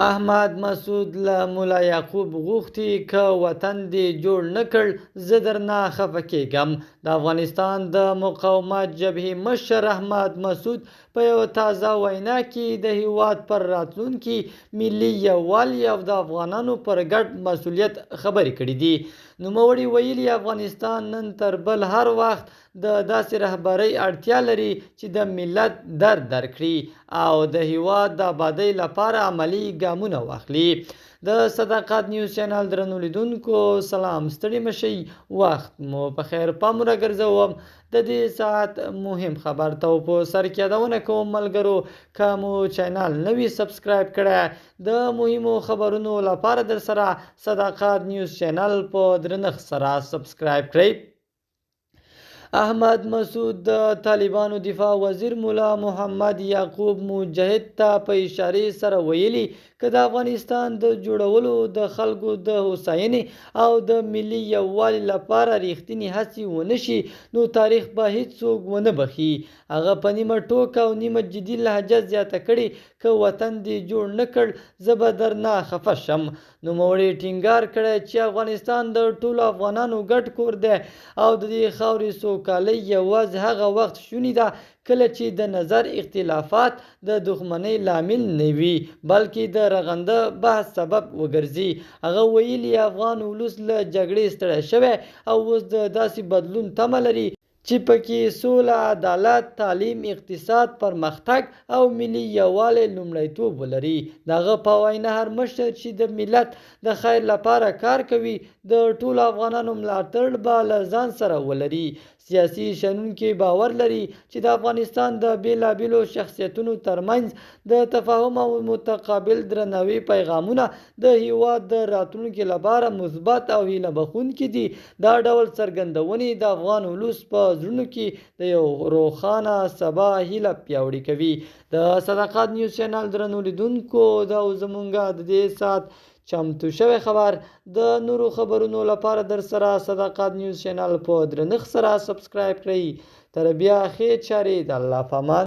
احمد مسعود له ملا یعقوب غوښتي که وطن دې جوړ نه کړ زه درنه خفه کېږم. د افغانستان د مقاومت جبهې مشر احمد مسعود په یوه تازه وینا کې د هیواد پر راتلونکي ملي یووالي او د افغانانو پر ګډ مسؤلیت خبرې کړې دي. نوموړي ویلي افغانستان نن تر بل هر وخت د داسې رهبرۍ اړتیا لري چې د ملت درد درک کړي او د هیواد د ابادۍ لپاره عملي ګامونه واخلي. د صداقت نیوز چینل درنو لیدونکو سلام، ستړي مشئ، وخت مو په خیر. پام راګرځوم د دې ساعت مهم خبر ته په سر کې یادونه کوم ملګرو که مو چینل نوی سبسکرایب کړی د مهمو خبرونو لپاره در سره صداقت نیوز چینل په درنښت سره سبسکرایب کړئ. احمد مسعود د طالبانو دفاع وزیر مولا محمد یعقوب مجاهد ته په اشارې سره ویلي که د افغانستان د جوړولو د خلکو د هوساینې او د ملي یووالي لپاره ریښتینې هڅې ونه شي نو تاریخ به هیڅوک ونه بخي. هغه په نیمه ټوکه او نیمه جدي لهجه زیاته کړې که وطن دې جوړ نه کړ زه به درنه خفه شم. نوموړي ټینګار کړی چې افغانستان د ټولو افغانانو ګډ کور دی او د دې خاورې سوکالي یوازې هغه وخت شونې ده کله چې د نظر اختلافات د دښمنۍ لامل نه وي بلکې د رغنده بحث سبب وګرځي. هغه ویلي افغان ولس له جګړې ستړی شوی او اوس د داسې بدلون تمه لري چې پکې سوله، عدالت، تعلیم، اقتصاد، پرمختګ او ملي یووالی لومړیتوب ولري. د هغه په وینا هر مشر چې د ملت د خیر لپاره کار کوي د ټولو افغانانو ملاتړ به له ځان سره ولري. سیاسي شنونکي باور لري چې د افغانستان د بېلابېلو شخصیتونو ترمنځ د تفاهم او متقابل درناوي پیغامونه د هیواد د راتلونکي لپاره مثبت او هیله بښونکي دي. دا ډول څرګندونې د افغان ولس په زړونو کې د یو روښانه سبا هیله پیاوړې کوي. د صداقت نیوز چینل درنو لیدونکو دا زموږ د دې ساعت چمتو شوی خبر. د نورو خبرونو لپاره در سره صداقت نیوز چینل په درنښت سره سبسکرایب کړئ. تر بیا ښې چارې، د الله په امان.